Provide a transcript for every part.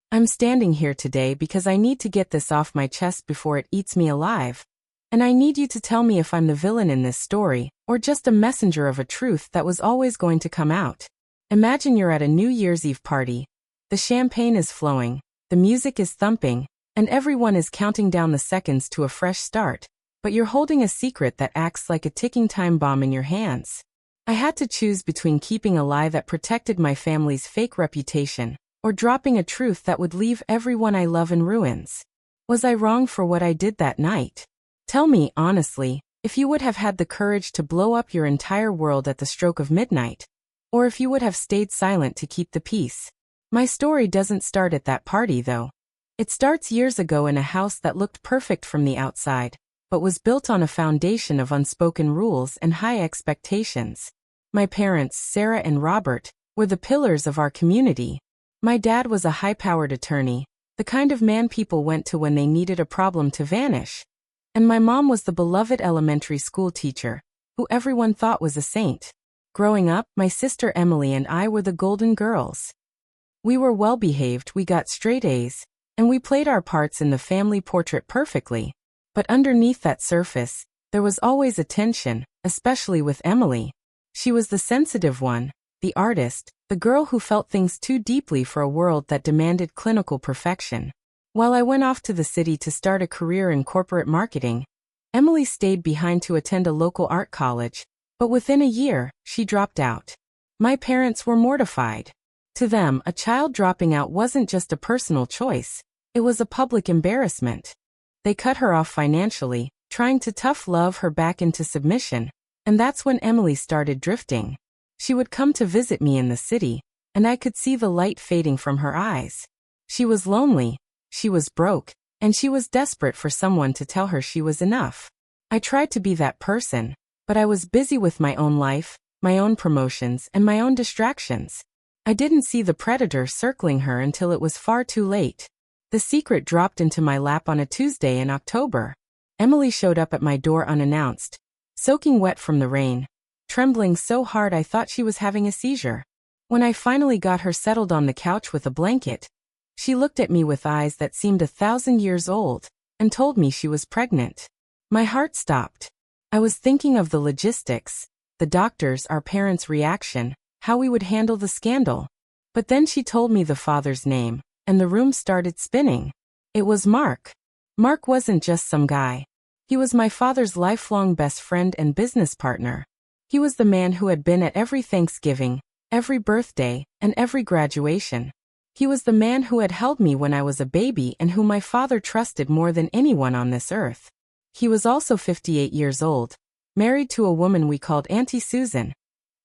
I'm standing here today because I need to get this off my chest before it eats me alive. And I need you to tell me if I'm the villain in this story, or just a messenger of a truth that was always going to come out. Imagine you're at a New Year's Eve party. The champagne is flowing, the music is thumping, and everyone is counting down the seconds to a fresh start. But you're holding a secret that acts like a ticking time bomb in your hands. I had to choose between keeping a lie that protected my family's fake reputation, or dropping a truth that would leave everyone I love in ruins. Was I wrong for what I did that night? Tell me, honestly, if you would have had the courage to blow up your entire world at the stroke of midnight, or if you would have stayed silent to keep the peace. My story doesn't start at that party, though. It starts years ago in a house that looked perfect from the outside, but was built on a foundation of unspoken rules and high expectations. My parents, Sarah and Robert, were the pillars of our community. My dad was a high-powered attorney, the kind of man people went to when they needed a problem to vanish. And my mom was the beloved elementary school teacher, who everyone thought was a saint. Growing up, my sister Emily and I were the golden girls. We were well-behaved, we got straight A's, and we played our parts in the family portrait perfectly. But underneath that surface, there was always a tension, especially with Emily. She was the sensitive one, the artist, the girl who felt things too deeply for a world that demanded clinical perfection. While I went off to the city to start a career in corporate marketing, Emily stayed behind to attend a local art college, but within a year, she dropped out. My parents were mortified. To them, a child dropping out wasn't just a personal choice, it was a public embarrassment. They cut her off financially, trying to tough love her back into submission, and that's when Emily started drifting. She would come to visit me in the city, and I could see the light fading from her eyes. She was lonely, she was broke, and she was desperate for someone to tell her she was enough. I tried to be that person, but I was busy with my own life, my own promotions, and my own distractions. I didn't see the predator circling her until it was far too late. The secret dropped into my lap on a Tuesday in October. Emily showed up at my door unannounced, soaking wet from the rain, trembling so hard I thought she was having a seizure. When I finally got her settled on the couch with a blanket, she looked at me with eyes that seemed 1,000 years old, and told me she was pregnant. My heart stopped. I was thinking of the logistics, the doctors, our parents' reaction, how we would handle the scandal. But then she told me the father's name, and the room started spinning. It was Mark. Mark wasn't just some guy. He was my father's lifelong best friend and business partner. He was the man who had been at every Thanksgiving, every birthday, and every graduation. He was the man who had held me when I was a baby and whom my father trusted more than anyone on this earth. He was also 58 years old, married to a woman we called Auntie Susan,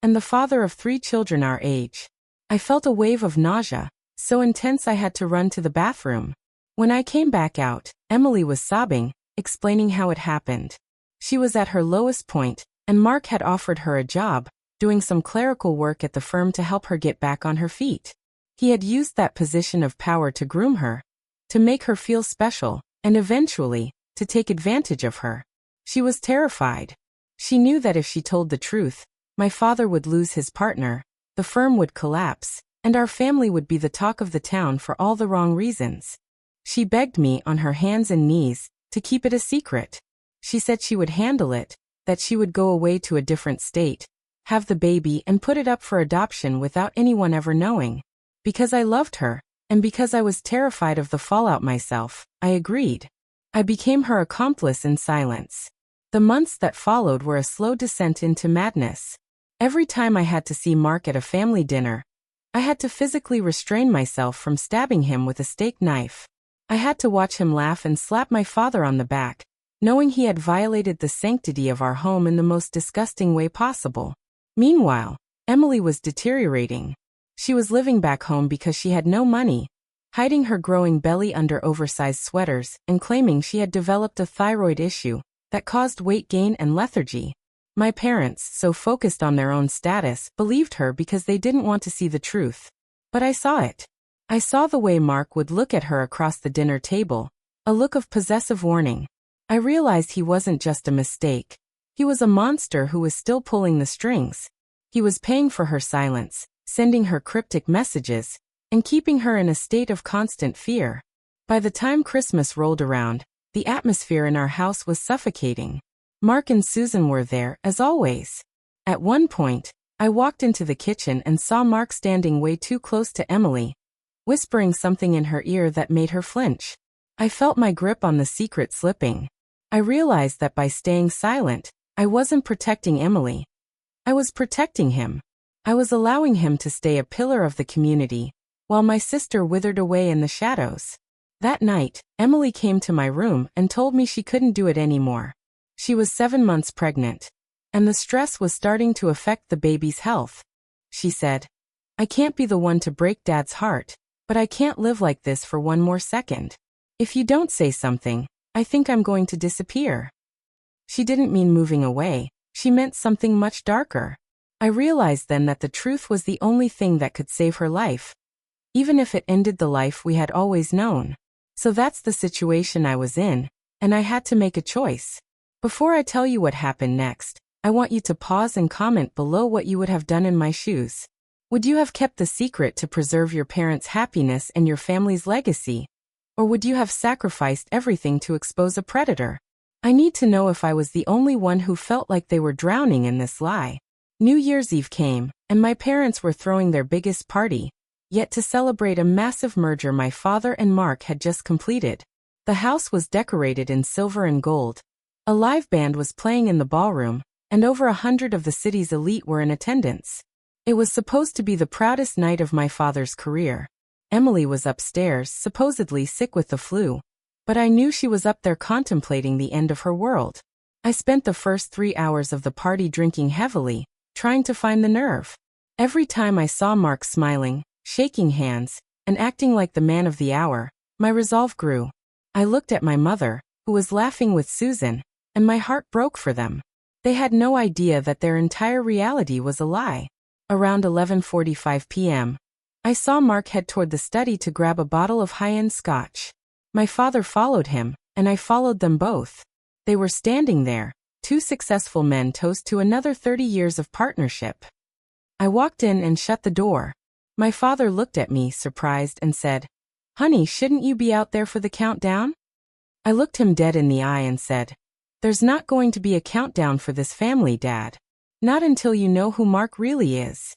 and the father of 3 children our age. I felt a wave of nausea, so intense I had to run to the bathroom. When I came back out, Emily was sobbing, explaining how it happened. She was at her lowest point, and Mark had offered her a job, doing some clerical work at the firm to help her get back on her feet. He had used that position of power to groom her, to make her feel special, and eventually, to take advantage of her. She was terrified. She knew that if she told the truth, my father would lose his partner, the firm would collapse, and our family would be the talk of the town for all the wrong reasons. She begged me on her hands and knees to keep it a secret. She said she would handle it, that she would go away to a different state, have the baby and put it up for adoption without anyone ever knowing. Because I loved her, and because I was terrified of the fallout myself, I agreed. I became her accomplice in silence. The months that followed were a slow descent into madness. Every time I had to see Mark at a family dinner, I had to physically restrain myself from stabbing him with a steak knife. I had to watch him laugh and slap my father on the back, knowing he had violated the sanctity of our home in the most disgusting way possible. Meanwhile, Emily was deteriorating. She was living back home because she had no money, hiding her growing belly under oversized sweaters and claiming she had developed a thyroid issue that caused weight gain and lethargy. My parents, so focused on their own status, believed her because they didn't want to see the truth. But I saw it. I saw the way Mark would look at her across the dinner table, a look of possessive warning. I realized he wasn't just a mistake. He was a monster who was still pulling the strings. He was paying for her silence, sending her cryptic messages, and keeping her in a state of constant fear. By the time Christmas rolled around, the atmosphere in our house was suffocating. Mark and Susan were there, as always. At one point, I walked into the kitchen and saw Mark standing way too close to Emily, whispering something in her ear that made her flinch. I felt my grip on the secret slipping. I realized that by staying silent, I wasn't protecting Emily. I was protecting him. I was allowing him to stay a pillar of the community, while my sister withered away in the shadows. That night, Emily came to my room and told me she couldn't do it anymore. She was 7 months pregnant, and the stress was starting to affect the baby's health. She said, "I can't be the one to break Dad's heart, but I can't live like this for one more second. If you don't say something, I think I'm going to disappear." She didn't mean moving away, she meant something much darker. I realized then that the truth was the only thing that could save her life, even if it ended the life we had always known. So that's the situation I was in, and I had to make a choice. Before I tell you what happened next, I want you to pause and comment below what you would have done in my shoes. Would you have kept the secret to preserve your parents' happiness and your family's legacy? Or would you have sacrificed everything to expose a predator? I need to know if I was the only one who felt like they were drowning in this lie. New Year's Eve came, and my parents were throwing their biggest party, yet to celebrate a massive merger my father and Mark had just completed. The house was decorated in silver and gold. A live band was playing in the ballroom, and over 100 of the city's elite were in attendance. It was supposed to be the proudest night of my father's career. Emily was upstairs, supposedly sick with the flu, but I knew she was up there contemplating the end of her world. I spent the first 3 hours of the party drinking heavily, trying to find the nerve. Every time I saw Mark smiling, shaking hands, and acting like the man of the hour, my resolve grew. I looked at my mother, who was laughing with Susan, and my heart broke for them. They had no idea that their entire reality was a lie. Around 11:45 p.m., I saw Mark head toward the study to grab a bottle of high-end scotch. My father followed him, and I followed them both. They were standing there, two successful men toast to another 30 years of partnership. I walked in and shut the door. My father looked at me, surprised, and said, "Honey, shouldn't you be out there for the countdown?" I looked him dead in the eye and said, "There's not going to be a countdown for this family, Dad. Not until you know who Mark really is."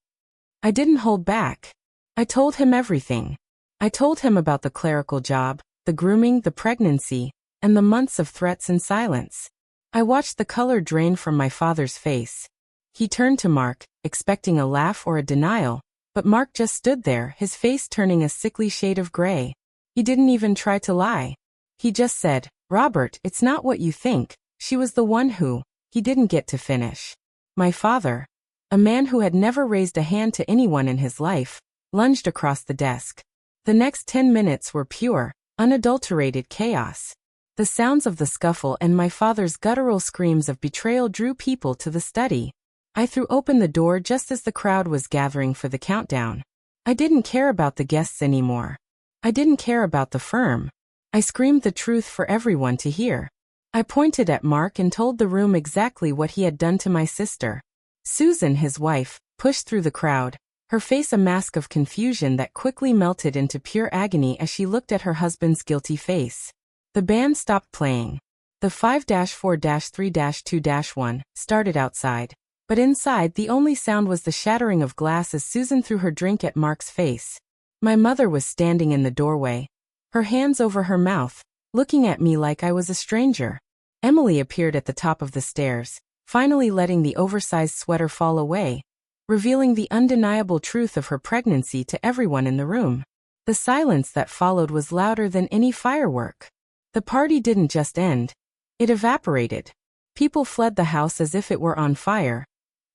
I didn't hold back. I told him everything. I told him about the clerical job, the grooming, the pregnancy, and the months of threats and silence. I watched the color drain from my father's face. He turned to Mark, expecting a laugh or a denial, but Mark just stood there, his face turning a sickly shade of gray. He didn't even try to lie. He just said, "Robert, it's not what you think. She was the one who..." He didn't get to finish. My father, a man who had never raised a hand to anyone in his life, lunged across the desk. The next 10 minutes were pure, unadulterated chaos. The sounds of the scuffle and my father's guttural screams of betrayal drew people to the study. I threw open the door just as the crowd was gathering for the countdown. I didn't care about the guests anymore. I didn't care about the firm. I screamed the truth for everyone to hear. I pointed at Mark and told the room exactly what he had done to my sister. Susan, his wife, pushed through the crowd, her face a mask of confusion that quickly melted into pure agony as she looked at her husband's guilty face. The band stopped playing. The 5-4-3-2-1 started outside. But inside, the only sound was the shattering of glass as Susan threw her drink at Mark's face. My mother was standing in the doorway, her hands over her mouth, looking at me like I was a stranger. Emily appeared at the top of the stairs, finally letting the oversized sweater fall away, revealing the undeniable truth of her pregnancy to everyone in the room. The silence that followed was louder than any firework. The party didn't just end. It evaporated. People fled the house as if it were on fire,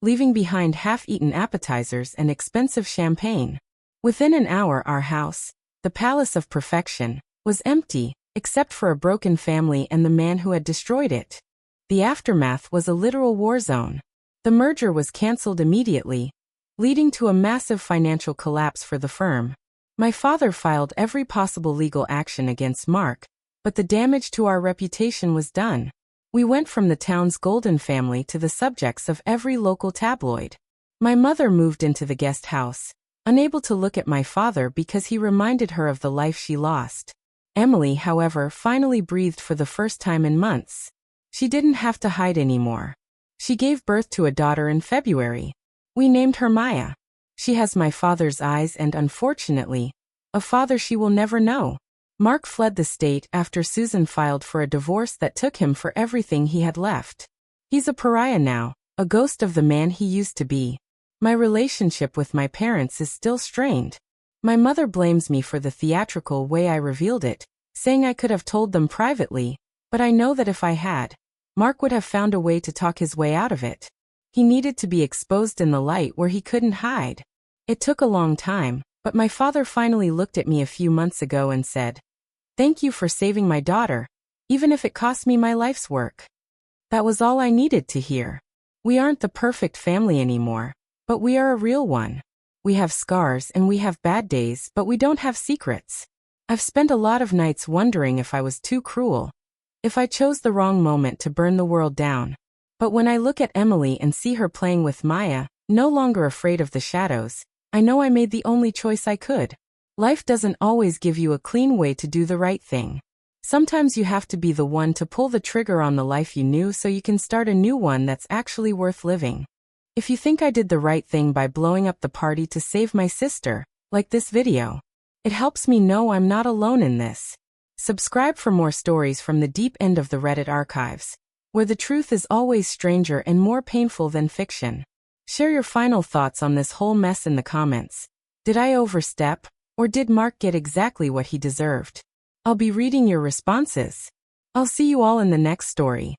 leaving behind half-eaten appetizers and expensive champagne. Within an hour, our house, the palace of perfection, was empty, except for a broken family and the man who had destroyed it. The aftermath was a literal war zone. The merger was cancelled immediately, leading to a massive financial collapse for the firm. My father filed every possible legal action against Mark, but the damage to our reputation was done. We went from the town's golden family to the subjects of every local tabloid. My mother moved into the guest house, unable to look at my father because he reminded her of the life she lost. Emily, however, finally breathed for the first time in months. She didn't have to hide anymore. She gave birth to a daughter in February. We named her Maya. She has my father's eyes and, unfortunately, a father she will never know. Mark fled the state after Susan filed for a divorce that took him for everything he had left. He's a pariah now, a ghost of the man he used to be. My relationship with my parents is still strained. My mother blames me for the theatrical way I revealed it, saying I could have told them privately, but I know that if I had, Mark would have found a way to talk his way out of it. He needed to be exposed in the light where he couldn't hide. It took a long time, but my father finally looked at me a few months ago and said, "Thank you for saving my daughter, even if it cost me my life's work." That was all I needed to hear. We aren't the perfect family anymore, but we are a real one. We have scars and we have bad days, but we don't have secrets. I've spent a lot of nights wondering if I was too cruel, if I chose the wrong moment to burn the world down. But when I look at Emily and see her playing with Maya, no longer afraid of the shadows, I know I made the only choice I could. Life doesn't always give you a clean way to do the right thing. Sometimes you have to be the one to pull the trigger on the life you knew so you can start a new one that's actually worth living. If you think I did the right thing by blowing up the party to save my sister, like this video, it helps me know I'm not alone in this. Subscribe for more stories from the deep end of the Reddit archives, where the truth is always stranger and more painful than fiction. Share your final thoughts on this whole mess in the comments. Did I overstep, or did Mark get exactly what he deserved? I'll be reading your responses. I'll see you all in the next story.